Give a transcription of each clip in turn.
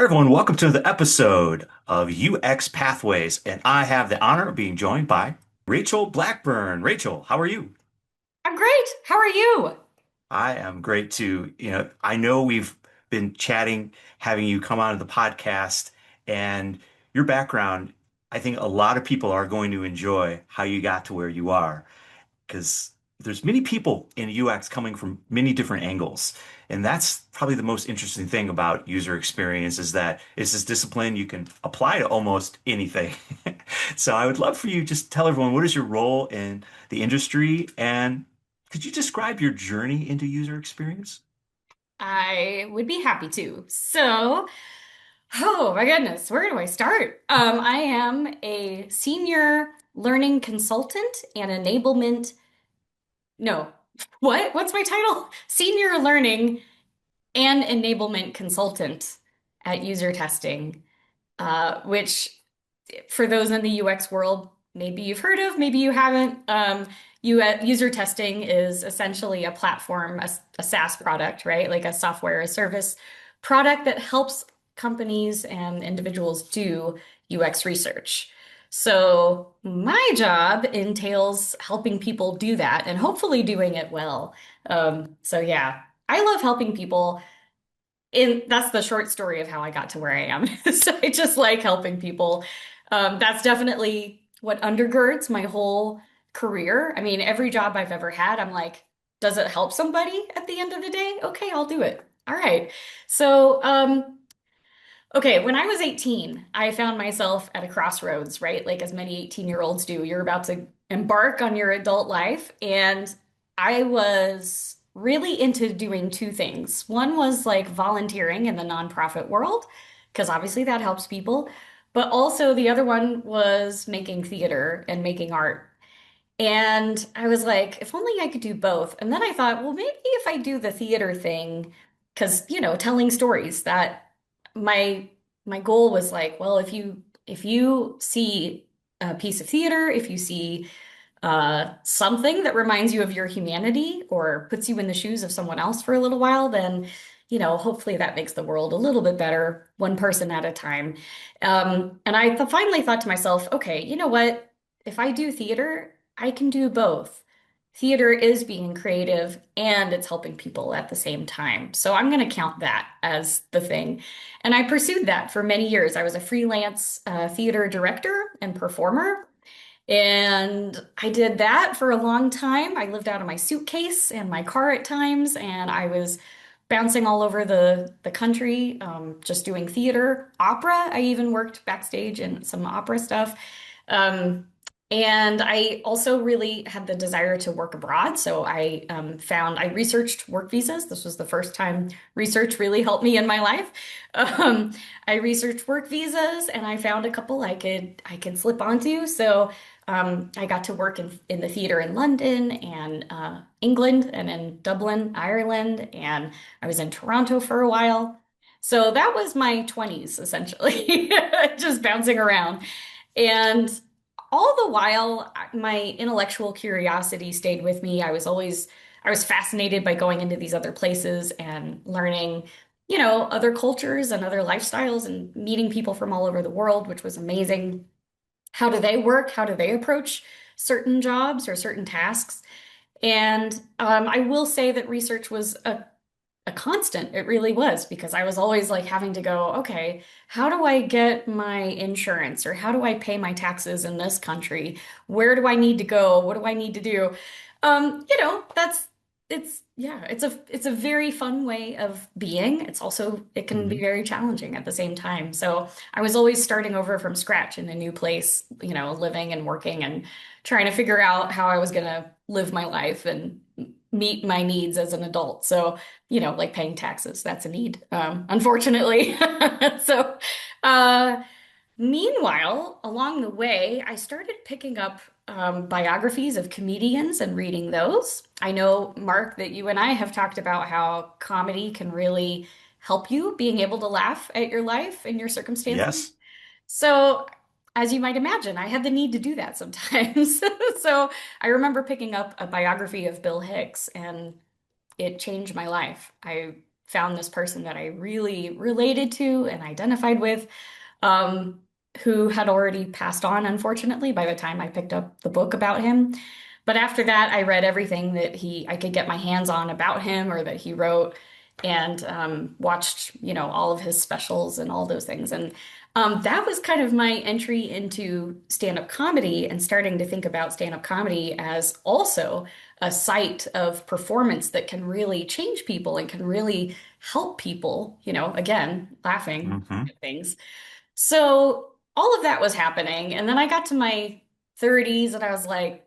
right, everyone, welcome to the episode of UX Pathways, and I have the honor of being joined by Rachel Blackburn. Rachel, how are you? I'm great. How are you? I am great too. I know we've been chatting, having you come onto the podcast, and your background, I think a lot of people are going to enjoy how you got to where you are. Because there's many people in UX coming from many different angles. And that's probably the most interesting thing about user experience is that it's this discipline you can apply to almost anything. So I would love for you just tell everyone what is your role in the industry and could you describe your journey into user experience? I would be happy to. Oh my goodness, where do I start? I am a senior learning consultant and enablement. No, what? What's my title? Senior learning and enablement consultant at user testing, which for those in the UX world, maybe you've heard of, maybe you haven't. User testing is essentially a platform, a SaaS product, right? Like a software as service product that helps companies and individuals do UX research. So my job entails helping people do that and hopefully doing it well. So yeah, I love helping people. And that's the short story of how I got to where I am. So I just like helping people. That's definitely what undergirds my whole career. I mean, every job I've ever had, I'm like, does it help somebody at the end of the day? Okay, I'll do it. All right. So, when I was 18, I found myself at a crossroads, right? Like as many 18-year-olds do. You're about to embark on your adult life. And I was really into doing two things. One was like volunteering in the nonprofit world, because obviously that helps people. But also the other one was making theater and making art. And I was like, if only I could do both. And then I thought, well, maybe if I do the theater thing, because, telling stories that my my goal was like, well, if you see a piece of theater, if you see something that reminds you of your humanity or puts you in the shoes of someone else for a little while, then, hopefully that makes the world a little bit better, one person at a time. And I finally thought to myself, okay, you know what? If I do theater, I can do both. Theater is being creative and it's helping people at the same time. So I'm going to count that as the thing. And I pursued that for many years. I was a freelance theater director and performer. And I did that for a long time. I lived out of my suitcase and my car at times, and I was bouncing all over the country, just doing theater, opera. I even worked backstage in some opera stuff. Um, and I also really had the desire to work abroad. So I researched work visas. This was the first time research really helped me in my life. Um, I researched work visas and I found a couple I could slip onto. So I got to work in the theater in London and England and in Dublin, Ireland, and I was in Toronto for a while. So that was my 20s essentially, just bouncing around. And all the while, my intellectual curiosity stayed with me. I was fascinated by going into these other places and learning, other cultures and other lifestyles and meeting people from all over the world, which was amazing. How do they work? How do they approach certain jobs or certain tasks? And I will say that research was a constant. It really was because I was always like having to go, okay, how do I get my insurance or how do I pay my taxes in this country? Where do I need to go? What do I need to do? That's it's a very fun way of being. It can be Mhm. very challenging at the same time. So I was always starting over from scratch in a new place, living and working and trying to figure out how I was going to live my life and meet my needs as an adult. So, like paying taxes, that's a need, unfortunately. So, uh, meanwhile, along the way, I started picking up biographies of comedians and reading those. I know, Mark, that you and I have talked about how comedy can really help you being able to laugh at your life and your circumstances. Yes. So, as you might imagine, I had the need to do that sometimes. So, I remember picking up a biography of Bill Hicks, and it changed my life. I found this person that I really related to and identified with, um, who had already passed on, unfortunately, by the time I picked up the book about him. But after that, I read everything that I could get my hands on about him or that he wrote, and watched, all of his specials and all those things. And that was kind of my entry into stand-up comedy and starting to think about stand-up comedy as also a site of performance that can really change people and can really help people, again, laughing Hmm. at things. So all of that was happening. And then I got to my 30s and I was like,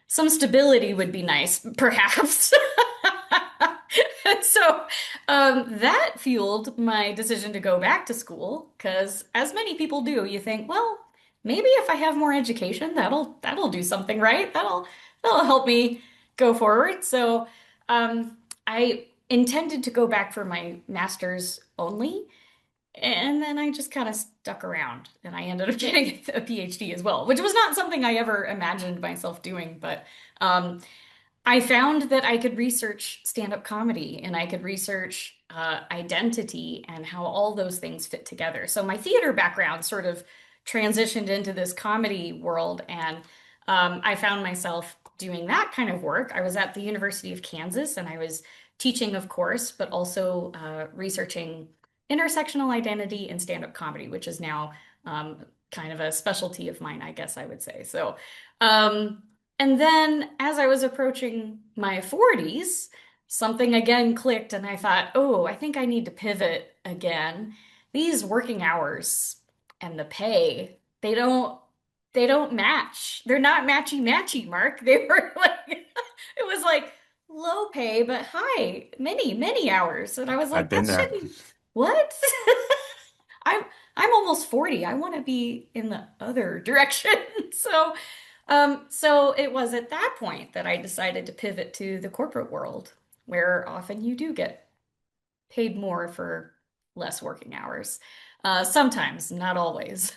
some stability would be nice, perhaps. And so that fueled my decision to go back to school because, as many people do, you think, well, maybe if I have more education, that'll do something, right? That'll help me go forward. So I intended to go back for my master's only. And then I just kind of stuck around and I ended up getting a PhD as well, which was not something I ever imagined myself doing. But um, I found that I could research stand-up comedy and I could research identity and how all those things fit together. So my theater background sort of transitioned into this comedy world, and I found myself doing that kind of work. I was at the University of Kansas and I was teaching, of course, but also researching intersectional identity and stand-up comedy, which is now kind of a specialty of mine, I guess I would say. So, um, and then as I was approaching my 40s, something again clicked, and I thought, oh, I think I need to pivot again. These working hours and the pay, they don't match. They're not matchy matchy, Mark. They were like, it was like low pay, but high, many, many hours. And I was I've like, been that there. shouldn't, what? I'm I'm almost 40. I want to be in the other direction. So it was at that point that I decided to pivot to the corporate world, where often you do get paid more for less working hours. Sometimes, not always.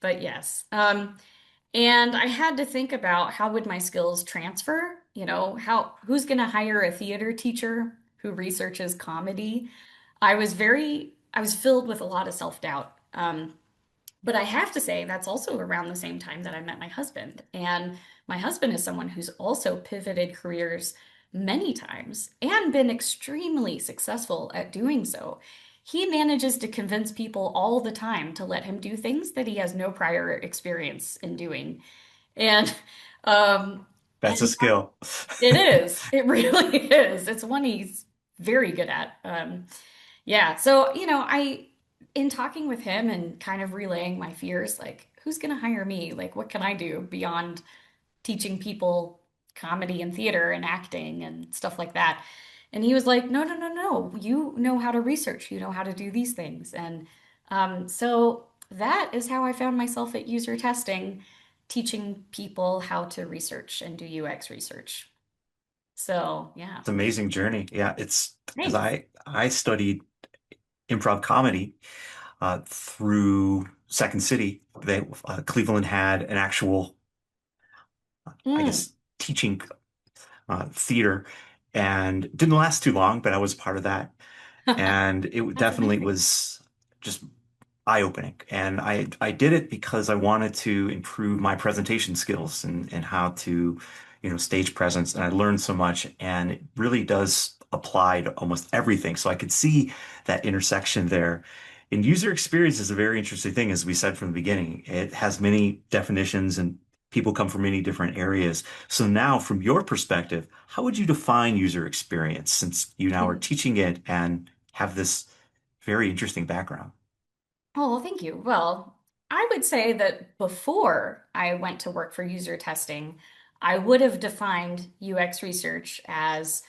But yes. And I had to think about how would my skills transfer? Who's going to hire a theater teacher who researches comedy? I was filled with a lot of self-doubt. But I have to say, that's also around the same time that I met my husband. And my husband is someone who's also pivoted careers many times and been extremely successful at doing so. He manages to convince people all the time to let him do things that he has no prior experience in doing. And um, That's a and skill. it is. It really is. It's one he's very good at. Yeah. So, in talking with him and kind of relaying my fears, like, who's going to hire me? Like, what can I do beyond teaching people comedy and theater and acting and stuff like that? And he was like, no, no, no, no. You know how to research, you know how to do these things. And so that is how I found myself at user testing, teaching people how to research and do UX research. So, yeah. It's an amazing journey. Yeah, it's because Thanks. I studied improv comedy through Second City. Cleveland had an actual, I Mm. guess, teaching theater, and didn't last too long, but I was part of that, and it That's definitely amazing. was just eye-opening. And I did it because I wanted to improve my presentation skills and how to, stage presence. And I learned so much, and it really does apply to almost everything. So I could see that intersection there. And user experience is a very interesting thing, as we said from the beginning. It has many definitions and people come from many different areas. So now, from your perspective, how would you define user experience since you now are teaching it and have this very interesting background? Oh, well, thank you. Well, I would say that before I went to work for user testing, I would have defined UX research as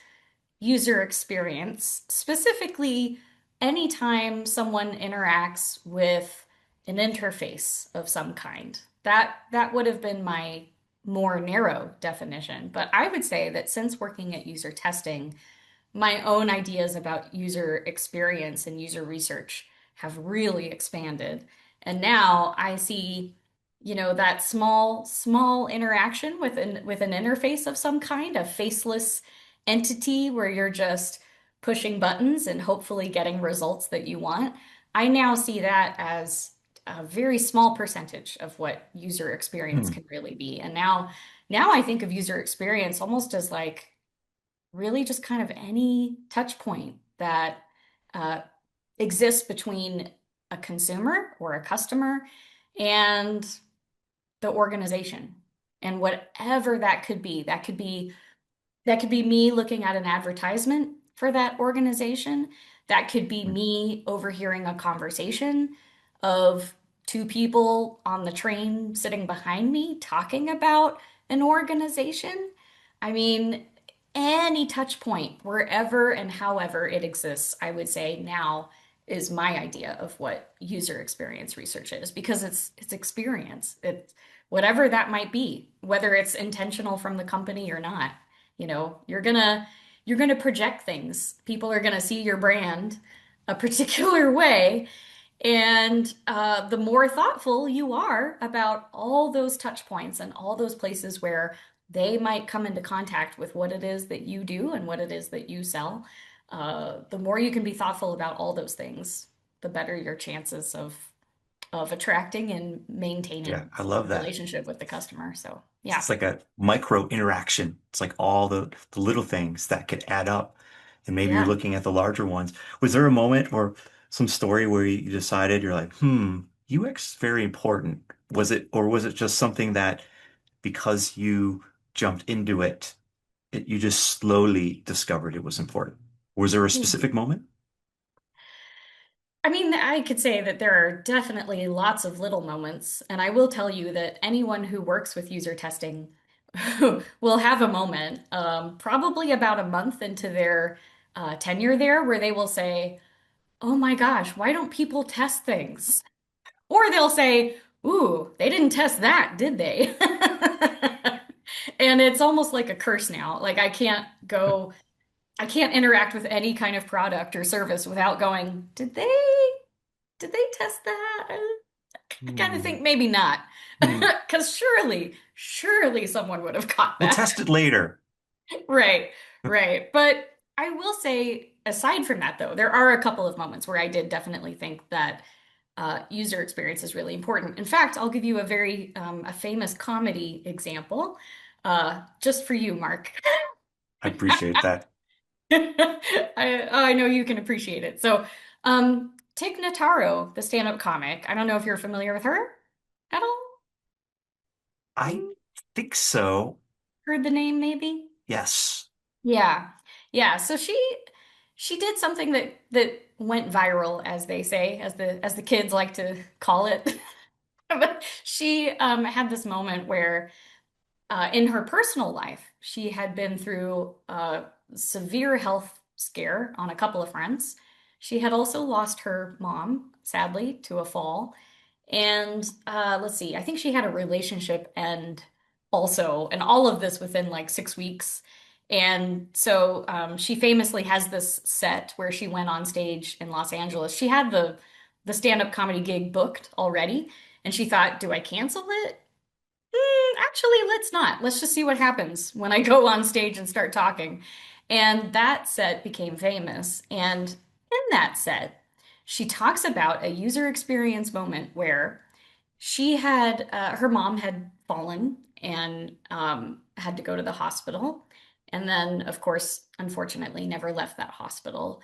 user experience, specifically anytime someone interacts with an interface of some kind. That would have been my more narrow definition. But I would say that since working at user testing, my own ideas about user experience and user research have really expanded. And now I see, that small interaction with an interface of some kind, a faceless entity where you're just pushing buttons and hopefully getting results that you want. I now see that as a very small percentage of what user experience Hmm. can really be. And now I think of user experience almost as like really just kind of any touch point that uh, exists between a consumer or a customer and the organization. And whatever that could be, that could be me looking at an advertisement for that organization. That could be me overhearing a conversation of two people on the train sitting behind me talking about an organization. I mean, any touch point, wherever and however it exists, I would say now is my idea of what user experience research is because it's experience. It's whatever that might be, whether it's intentional from the company or not. You're gonna project things. People are gonna see your brand a particular way, and the more thoughtful you are about all those touch points and all those places where they might come into contact with what it is that you do and what it is that you sell, the more you can be thoughtful about all those things, the better your chances of attracting and Yeah, maintaining I a love that. relationship with the customer. So yeah, It's like a micro interaction. It's like all the little things that could add up. And maybe you're yeah. looking at the larger ones. Was there a moment or some story where you decided you're like, UX is very important? Was it, or was it just something that because you jumped into it, you just slowly discovered it was important? Was there a specific moment? I mean, I could say that there are definitely lots of little moments, and I will tell you that anyone who works with user testing will have a moment, probably about a month into their tenure there, where they will say, "Oh my gosh, why don't people test things?" Or they'll say, "Ooh, they didn't test that, did they?" And it's almost like a curse now. Like I can't interact with any kind of product or service without going, did they test that? I kind of Hmm. think maybe not. Hmm. Because surely someone would have caught We'll that. test it later. Right, right. But I will say, aside from that, though, there are a couple of moments where I did definitely think that user experience is really important. In fact, I'll give you a famous comedy example, just for you, Mark. I appreciate that. I know you can appreciate it. So, Tig Notaro, the stand-up comic. I don't know if you're familiar with her at all. I Mm, think so. Heard the name, maybe? Yes. Yeah. Yeah. So she did something that went viral, as they say, as the kids like to call it. But she had this moment where in her personal life, she had been through a severe health scare on a couple of fronts. She had also lost her mom, sadly, to a fall. And let's see, I think she had a relationship end also, and all of this within like 6 weeks. And so she famously has this set where she went on stage in Los Angeles. She had the stand-up comedy gig booked already, and she thought, do I cancel it? Actually, let's not. Let's just see what happens when I go on stage and start talking. And that set became famous. And in that set, she talks about a user experience moment where her mom had fallen and had to go to the hospital. And then, of course, unfortunately, never left that hospital.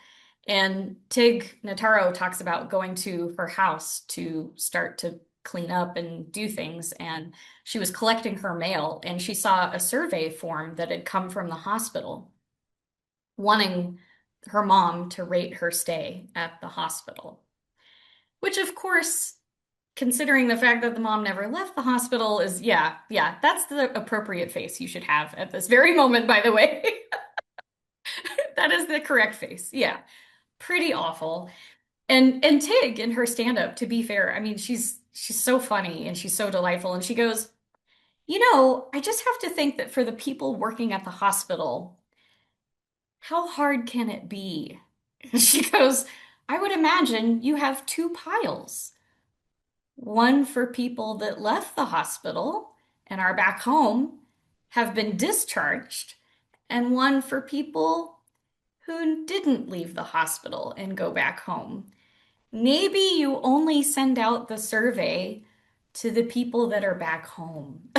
And Tig Notaro talks about going to her house to start to clean up and do things. And she was collecting her mail and she saw a survey form that had come from the hospital wanting her mom to rate her stay at the hospital. Which, of course, considering the fact that the mom never left the hospital is, yeah, yeah, that's the appropriate face you should have at this very moment, by the way. That is the correct face. Yeah. Pretty awful. And Tig in her stand-up, to be fair, I mean, she's so funny and she's so delightful. And she goes, I just have to think that for the people working at the hospital, how hard can it be? And she goes, I would imagine you have two piles. One for people that left the hospital and are back home, have been discharged, and one for people who didn't leave the hospital and go back home. Maybe you only send out the survey to the people that are back home.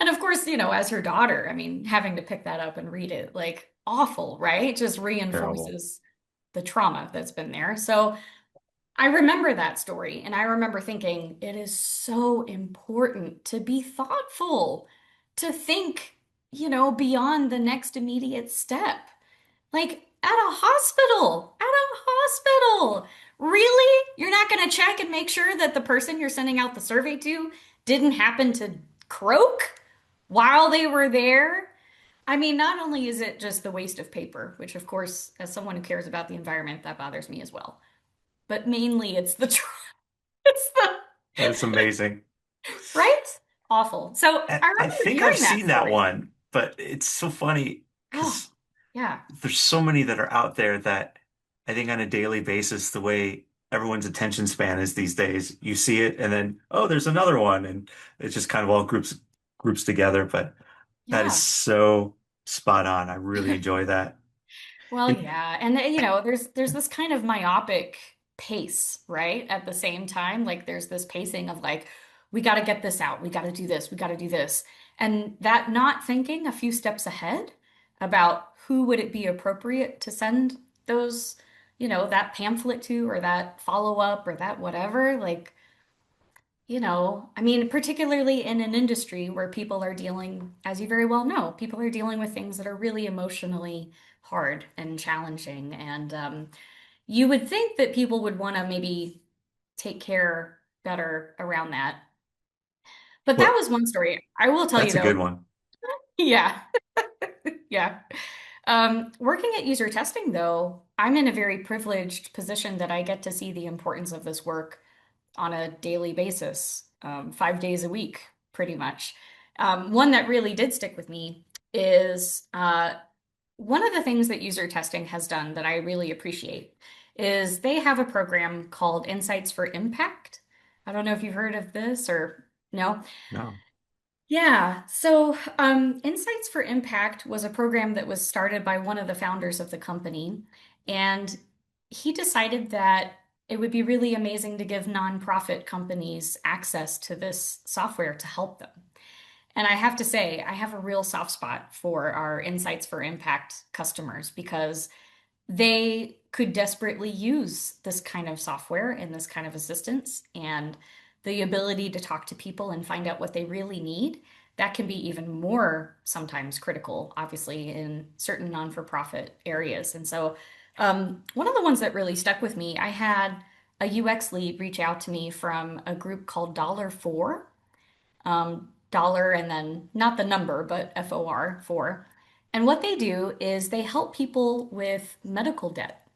And of course, as her daughter, I mean, having to pick that up and read it, like awful, right? Just Terrible. reinforces the trauma that's been there. So I remember that story and I remember thinking it is so important to be thoughtful, to think, beyond the next immediate step. Like at a hospital. Really? You're not going to check and make sure that the person you're sending out the survey to didn't happen to croak while they were there? I mean, not only is it just the waste of paper, which of course, as someone who cares about the environment, that bothers me as well. But mainly it's it's the That's amazing. right? Awful. So And I I remember think I've hearing that seen that story. one, but it's so funny Oh, because yeah. there's so many that are out there that I think on a daily basis, the way everyone's attention span is these days, you see it and then, oh, there's another one. And it just kind of all groups together. But that is Yeah. so spot on. I really enjoy that. Well, And yeah. And there's this kind of myopic pace, right? At the same time, like there's this pacing of like we got to get this out. We got to do this. We got to do this. And that not thinking a few steps ahead about who would it be appropriate to send those, that pamphlet to or that follow-up or that whatever, like I mean, particularly in an industry where people are dealing, as you very well know, people are dealing with things that are really emotionally hard and challenging. And you would think that people would want to maybe take care better around that. But that well, was one story. I will tell you that's a good though, one. yeah, yeah. Working at user testing, though, I'm in a very privileged position that I get to see the importance of this work on a daily basis, 5 days a week, pretty much. One that really did stick with me is one of the things that user testing has done that I really appreciate is they have a program called Insights for Impact. I don't know if you've heard of this or no. No, Yeah, so Insights for Impact was a program that was started by one of the founders of the company, and he decided that it would be really amazing to give nonprofit companies access to this software to help them. And I have to say, I have a real soft spot for our Insights for Impact customers because they could desperately use this kind of software and this kind of assistance and the ability to talk to people and find out what they really need. That can be even more sometimes critical, obviously, in certain non-for-profit areas. And so, one of the ones that really stuck with me, I had a UX lead reach out to me from a group called Dollar Four, dollar and then not the number, but FOR, four. And what they do is they help people with medical debt.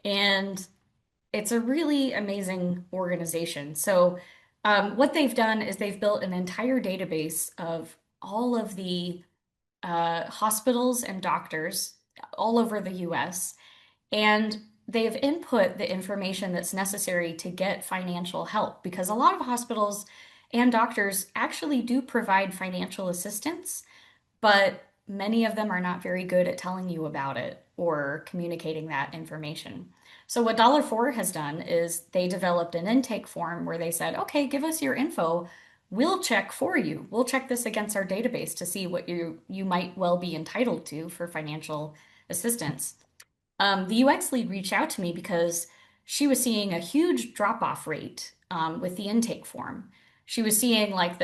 And it's a really amazing organization. So, what they've done is they've built an entire database of all of the hospitals and doctors all over the US, and they've input the information that's necessary to get financial help because a lot of hospitals and doctors actually do provide financial assistance, but many of them are not very good at telling you about it or communicating that information. So what Dollar Four has done is they developed an intake form where they said, okay, give us your info. We'll check for you. We'll check this against our database to see what you might well be entitled to for financial assistance. The UX lead reached out to me because she was seeing a huge drop-off rate with the intake form. She was seeing like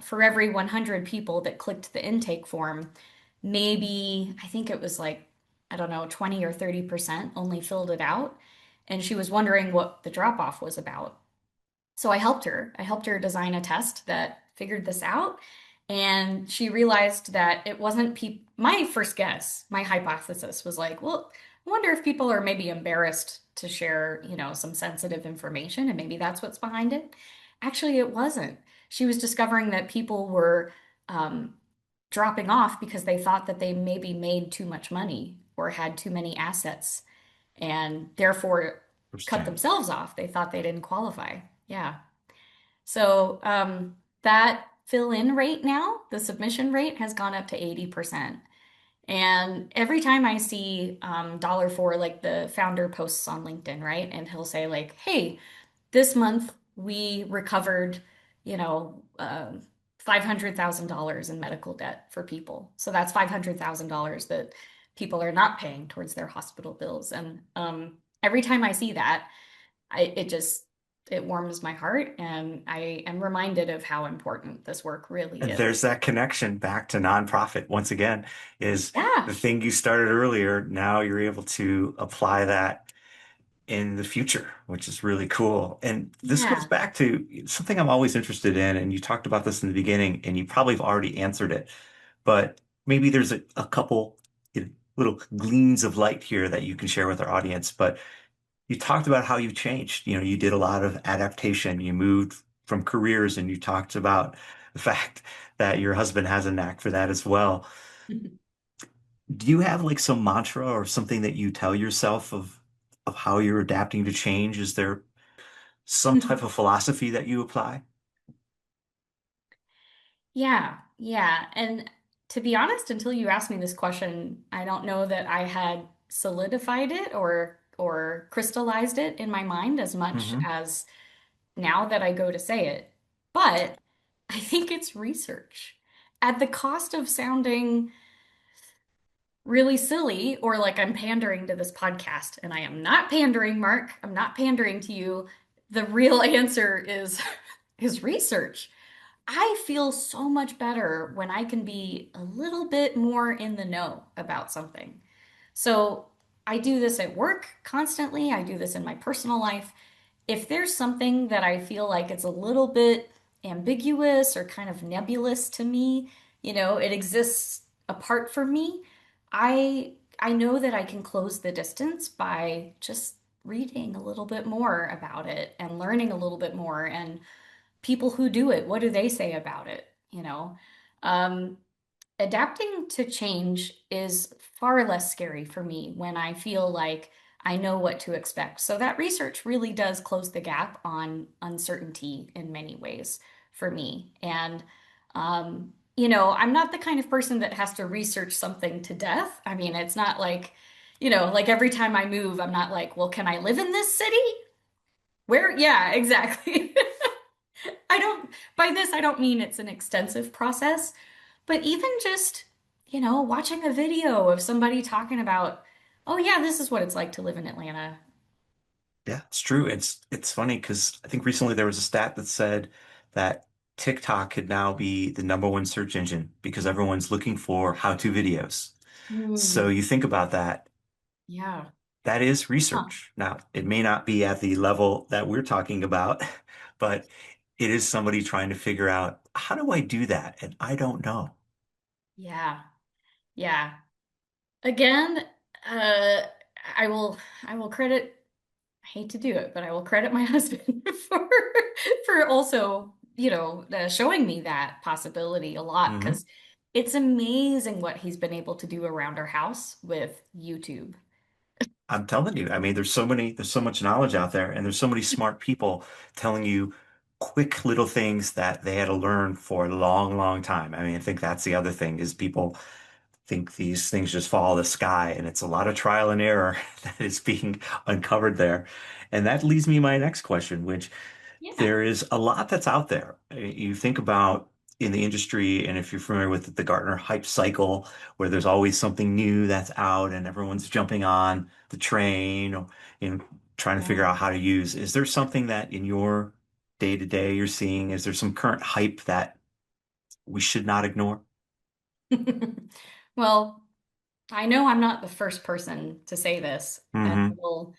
for every 100 people that clicked the intake form, maybe I think it was like, I don't know, 20 or 30% only filled it out. And she was wondering what the drop-off was about. So I helped her. I helped her design a test that figured this out. And she realized that it wasn't people. My first guess, my hypothesis was like, well, I wonder if people are maybe embarrassed to share, some sensitive information, and maybe that's what's behind it. Actually, it wasn't. She was discovering that people were um, dropping off because they thought that they maybe made too much money or had too many assets and therefore cut interesting. themselves off. They thought they didn't qualify. Yeah. So that fill in rate now, the submission rate has gone up to 80%. And every time I see Dollar for like the founder posts on LinkedIn, right? And he'll say like, "Hey, this month we recovered, you know, $500,000 in medical debt for people. So that's $500,000 that people are not paying towards their hospital bills." And every time I see that, it just it warms my heart, and I am reminded of how important this work really And is. there's that connection back to nonprofit. Once again, is Yeah, the thing you started earlier. Now you're able to apply that in the future, which is really cool. And this goes yeah. back to something I'm always interested in. And you talked about this in the beginning, and you probably have already answered it, but maybe there's a couple little gleams of light here that you can share with our audience. But you talked about how you changed. You did a lot of adaptation. You moved from careers, and you talked about the fact that your husband has a knack for that as well. Do you have like some mantra or something that you tell yourself of how you're adapting to change? Is there some type of philosophy that you apply? Yeah, yeah. And to be honest, until you asked me this question, I don't know that I had solidified it or crystallized it in my mind as much Hmm. as now that I go to say it. But I think it's research. At the cost of sounding really silly or like I'm pandering to this podcast, and I am not pandering, Mark. I'm not pandering to you. The real answer is research. I feel so much better when I can be a little bit more in the know about something. So I do this at work constantly. I do this in my personal life. If there's something that I feel like it's a little bit ambiguous or kind of nebulous to me, it exists apart from me, I know that I can close the distance by just reading a little bit more about it and learning a little bit more, and people who do it, what do they say about it? Um, Adapting to change is far less scary for me when I feel like I know what to expect. So that research really does close the gap on uncertainty in many ways for me. And, I'm not the kind of person that has to research something to death. I mean, it's not like, like every time I move, I'm not like, well, can I live in this city? Where? Yeah, exactly. I don't, by this, I don't mean it's an extensive process, but even just, watching a video of somebody talking about, oh, yeah, this is what it's like to live in Atlanta. Yeah, it's true. It's funny because I think recently there was a stat that said that TikTok could now be the number one search engine because everyone's looking for how-to videos. So Hmm. you think about that, Yeah. that is Huh. research. Now, it may not be at the level that we're talking about, but it is somebody trying to figure out how do I do that? And I don't know. Yeah. Yeah. Again, uh, I will, I will credit, I hate to do it, but I will credit my husband for also, showing me that possibility a lot, Hmm. because it's amazing what he's been able to do around our house with YouTube. I'm telling you, I mean, there's so much knowledge out there, and there's so many smart people telling you quick little things that they had to learn for a long, long time. I mean, I think that's the other thing is people think these things just fall out of the sky, and it's a lot of trial and error that is being uncovered there. And that leads me to my next question, which Yeah. there is a lot that's out there. You think about in the industry, and if you're familiar with the Gartner hype cycle, where there's always something new that's out and everyone's jumping on the train, or, you know, trying to figure Yeah. out how to use. Is there something that in your day to day you're seeing? Is there some current hype that we should not ignore? Well, I know I'm not the first person to say this, and Hmm.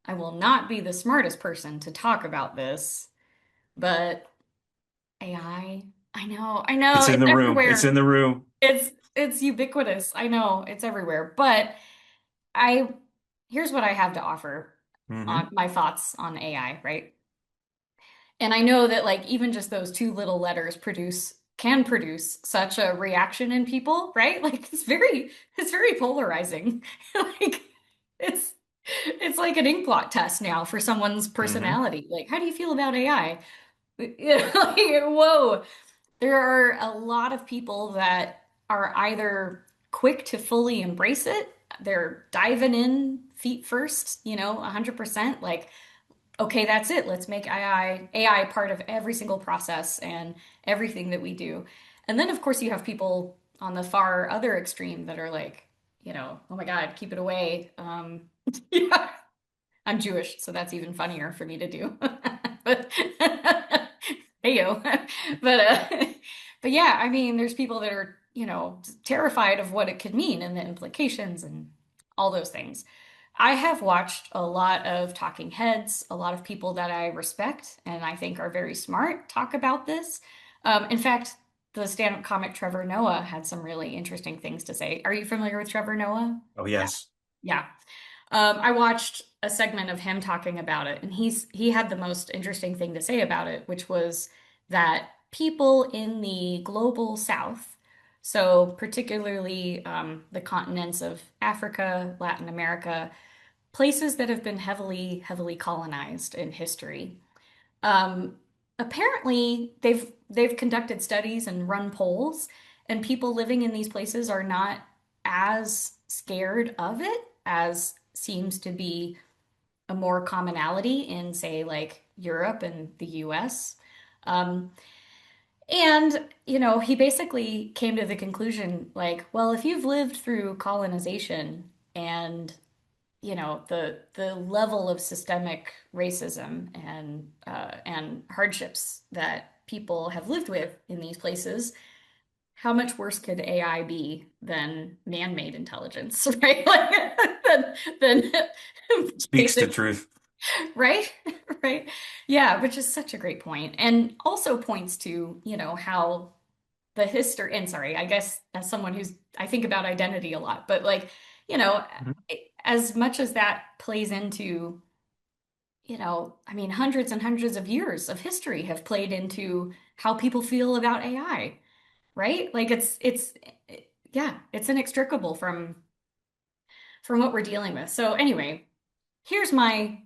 I will not be the smartest person to talk about this, but I know, It's in it's the room. It's in everywhere. the room. It's ubiquitous. I know, it's everywhere. But I here's what I have to offer Hmm. on my thoughts on AI, right? And I know that like even just those two little letters can produce such a reaction in people, right? Like it's very polarizing. Like it's it's like an ink blot test now for someone's Hmm. personality. Like, how do you feel about AI? Like, whoa. There are a lot of people that are either quick to fully embrace it. They're diving in feet first, 100%. Like, okay, that's it. Let's make AI part of every single process and everything that we do. And then, of course, you have people on the far other extreme that are like, oh my God, keep it away. Yeah, I'm Jewish, so that's even funnier for me to do. But hey yo, but but yeah, I mean, there's people that are, terrified of what it could mean and the implications and all those things. I have watched a lot of talking heads, a lot of people that I respect and I think are very smart talk about this. In fact, the stand-up comic Trevor Noah had some really interesting things to say. Are you familiar with Trevor Noah? Oh, Yeah. yes. Yeah. I watched a segment of him talking about it, and he had the most interesting thing to say about it, which was that people in the global south, so particularly the continents of Africa, Latin America, places that have been heavily, heavily colonized in history, um, apparently they've conducted studies and run polls, and people living in these places are not as scared of it as seems to be a more commonality in, say, like Europe and the US. Um, and, he basically came to the conclusion, like, well, if you've lived through colonization and the level of systemic racism and hardships that people have lived with in these places, how much worse could AI be than man-made intelligence, right? Like than Speaks to basic, truth. right? Right? Yeah, which is such a great point, and also points to, how the history, and sorry, I guess as someone who's, I think about identity a lot, but like, you know, Mhm. as much as that plays into, I mean, hundreds and hundreds of years of history have played into how people feel about AI, right? Like yeah, it's inextricable from what we're dealing with. So anyway, here's my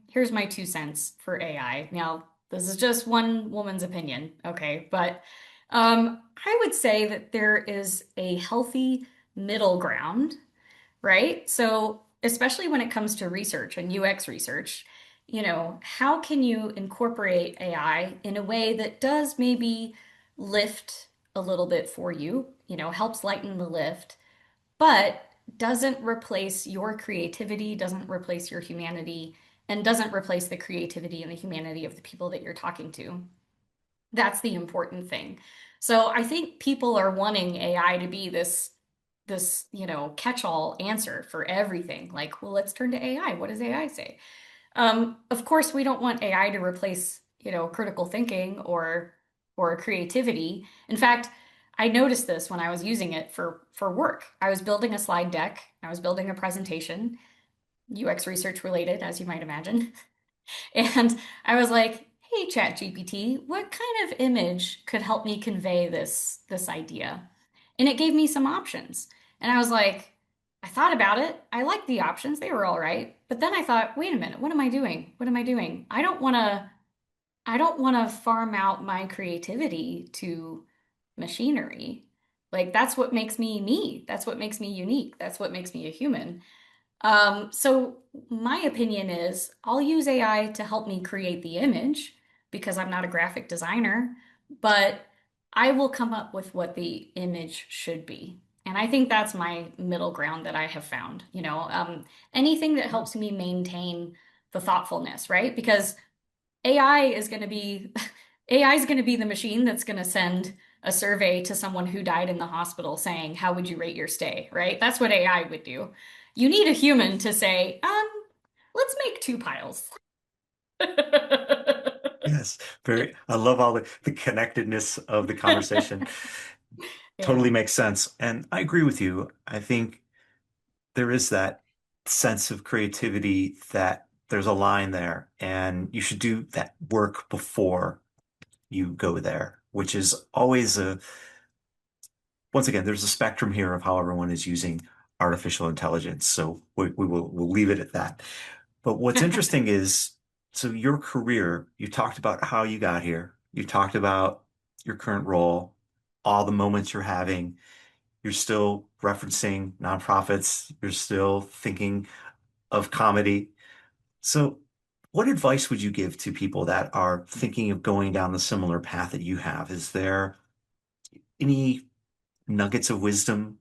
2 cents for AI. Now, this is just one woman's opinion, okay? But I would say that there is a healthy middle ground, right? So, especially when it comes to research and UX research, how can you incorporate AI in a way that does maybe lift a little bit for you, helps lighten the lift, but doesn't replace your creativity, doesn't replace your humanity, and doesn't replace the creativity and the humanity of the people that you're talking to. That's the important thing. So I think people are wanting AI to be this, catch-all answer for everything. Like, well, let's turn to AI. What does AI say? Of course, we don't want AI to replace, critical thinking or creativity. In fact, I noticed this when I was using it for work. I was building a slide deck, I was building a presentation, UX research related, as you might imagine. And I was like, "Hey, ChatGPT, what kind of image could help me convey this idea?" And it gave me some options. And I was like, I thought about it. I liked the options. They were all right. But then I thought, wait a minute, what am I doing? What am I doing? I don't want to farm out my creativity to machinery. Like that's what makes me me. That's what makes me unique. That's what makes me a human. So my opinion is I'll use AI to help me create the image because I'm not a graphic designer, but I will come up with what the image should be. And I think that's my middle ground that I have found, anything that helps me maintain the thoughtfulness, right? Because AI is going to be AI is going to be the machine that's going to send a survey to someone who died in the hospital saying, "How would you rate your stay?" Right? That's what AI would do. You need a human to say, let's make two piles. Yes, very. I love all the connectedness of the conversation. Yeah. Totally makes sense. And I agree with you. I think there is that sense of creativity that there's a line there, and you should do that work before you go there, which is always once again, there's a spectrum here of how everyone is using artificial intelligence. So we'll leave it at that. But what's interesting is, so your career, you talked about how you got here. You talked about your current role, all the moments you're having. you're still referencing nonprofits, you're still thinking of comedy. So, what advice would you give to people that are thinking of going down the similar path that you have? Is there any nuggets of wisdom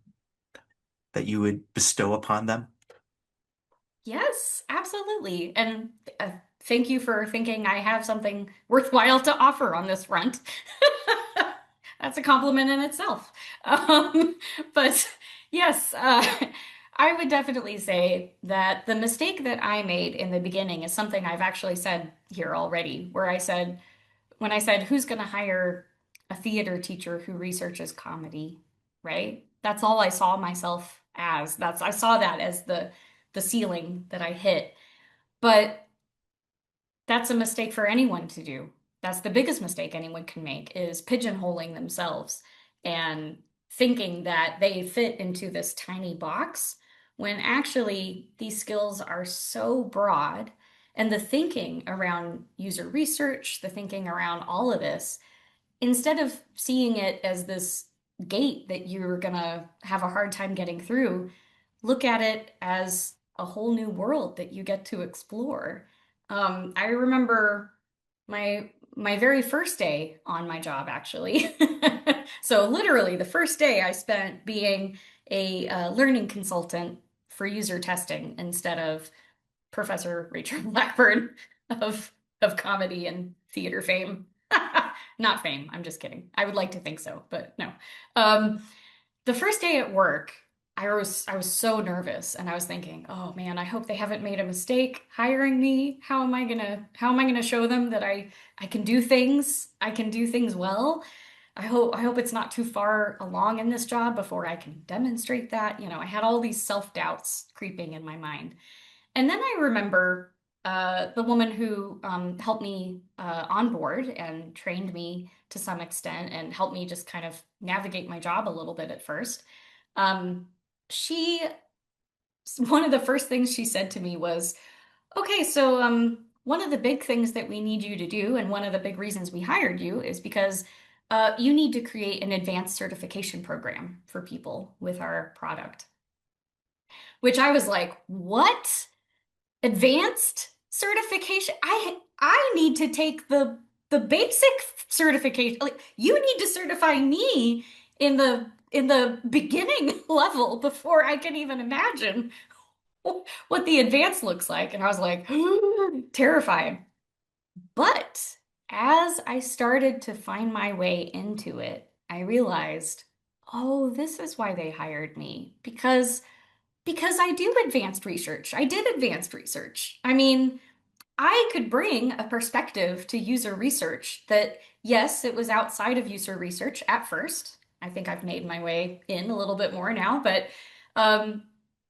that you would bestow upon them? Yes, absolutely. And thank you for thinking I have something worthwhile to offer on this front. That's a compliment in itself. Um, but yes, I would definitely say that the mistake that I made in the beginning is something I've actually said here already, where I said, when I said, who's going to hire a theater teacher who researches comedy, right? That's all I saw myself as. I saw that as the ceiling that I hit. But that's a mistake for anyone to do. That's the biggest mistake anyone can make is pigeonholing themselves and thinking that they fit into this tiny box when actually these skills are so broad. And the thinking around user research, the thinking around all of this, instead of seeing it as this gate that you're gonna have a hard time getting through, look at it as a whole new world that you get to explore. I remember my very first day on my job, actually. So literally, the first day I spent being a learning consultant for user testing instead of Professor Rachel Blackburn of comedy and theater fame. Not fame, I'm just kidding. I would like to think so, but no. Um, the first day at work, I was so nervous and I was thinking, "Oh man, I hope they haven't made a mistake hiring me. How am I gonna show them that I can do things? I can do things well. I hope it's not too far along in this job before I can demonstrate that." I had all these self-doubts creeping in my mind. And then I remember the woman who helped me on board and trained me to some extent and helped me just kind of navigate my job a little bit at first. Um, she, one of the first things she said to me was, okay, so one of the big things that we need you to do, and one of the big reasons we hired you, is because you need to create an advanced certification program for people with our product. Which I was like, what? Advanced certification? I need to take the basic certification. Like you need to certify me in the beginning level before I can even imagine what the advanced looks like. And I was like, terrified. But as I started to find my way into it, I realized, oh, this is why they hired me because I do advanced research. I did advanced research. I mean, I could bring a perspective to user research that, yes, it was outside of user research at first. I think I've made my way in a little bit more now, but um,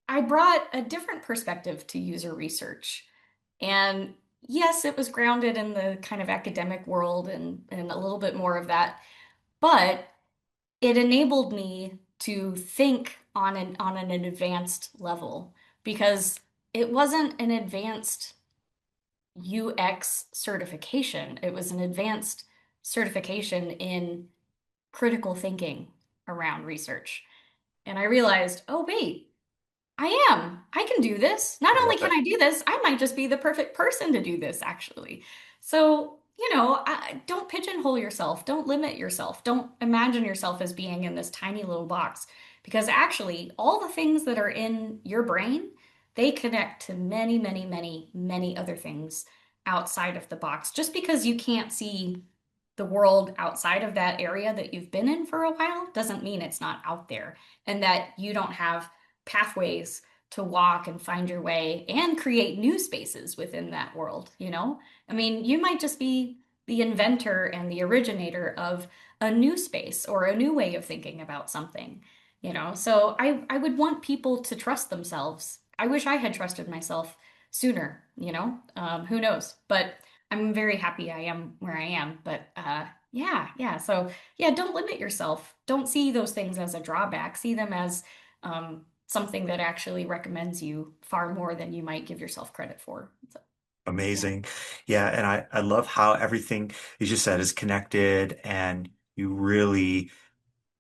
I brought a different perspective to user research. And yes, it was grounded in the kind of academic world and a little bit more of that, but it enabled me to think on an advanced level because it wasn't an advanced UX certification. It was an advanced certification in critical thinking around research. And I realized, oh, wait, I am. I can do this. Not I only love can it. I do this, I might just be the perfect person to do this, actually. So, don't pigeonhole yourself. Don't limit yourself. Don't imagine yourself as being in this tiny little box. Because actually, all the things that are in your brain, they connect to many, many, many, many other things outside of the box. Just because you can't see the world outside of that area that you've been in for a while doesn't mean it's not out there and that you don't have pathways to walk and find your way and create new spaces within that world. I mean, you might just be the inventor and the originator of a new space or a new way of thinking about something. So I would want people to trust themselves. I wish I had trusted myself sooner. Who knows? But I'm very happy I am where I am. But yeah, yeah. So yeah, don't limit yourself. Don't see those things as a drawback. See them as something that actually recommends you far more than you might give yourself credit for. So, yeah. Amazing. Yeah, and I love how everything you just said is connected and you really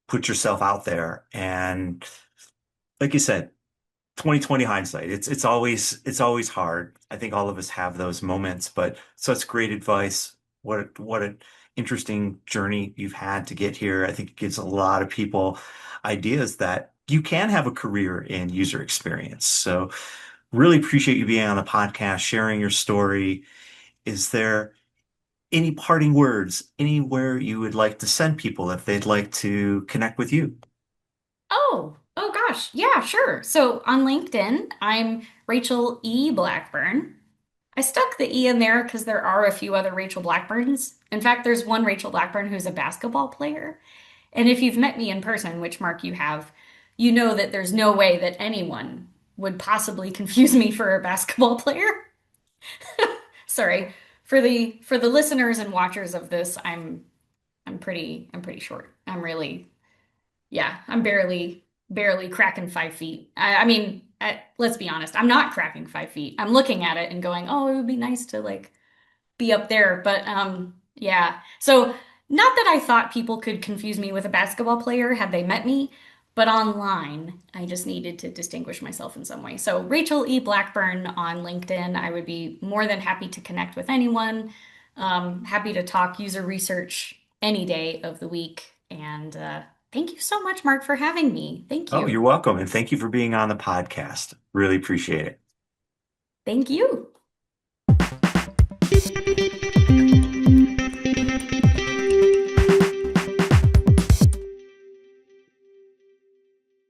put yourself out there. And like you said, 2020 hindsight, it's always hard. I think all of us have those moments, but such great advice. What an interesting journey you've had to get here. I think it gives a lot of people ideas that you can have a career in user experience. So really appreciate you being on the podcast, sharing your story. Is there any parting words, anywhere you would like to send people if they'd like to connect with you? Oh gosh. Yeah, sure. So on LinkedIn, I'm Rachel E. Blackburn. I stuck the E in there because there are a few other Rachel Blackburns. In fact, there's one Rachel Blackburn who's a basketball player. And if you've met me in person, which Mark you have, you know that there's no way that anyone would possibly confuse me for a basketball player. Sorry. For the listeners and watchers of this, I'm pretty short. I'm really yeah, I'm barely cracking 5 feet. Let's be honest, I'm not cracking 5 feet. I'm looking at it and going, oh, it would be nice to like be up there. But yeah. So not that I thought people could confuse me with a basketball player had they met me, but online, I just needed to distinguish myself in some way. So Rachel E. Blackburn on LinkedIn, I would be more than happy to connect with anyone. Happy to talk user research any day of the week. And thank you so much, Mark, for having me. Thank Oh, you. you're welcome. And thank you for being on the podcast. Really appreciate it. Thank you.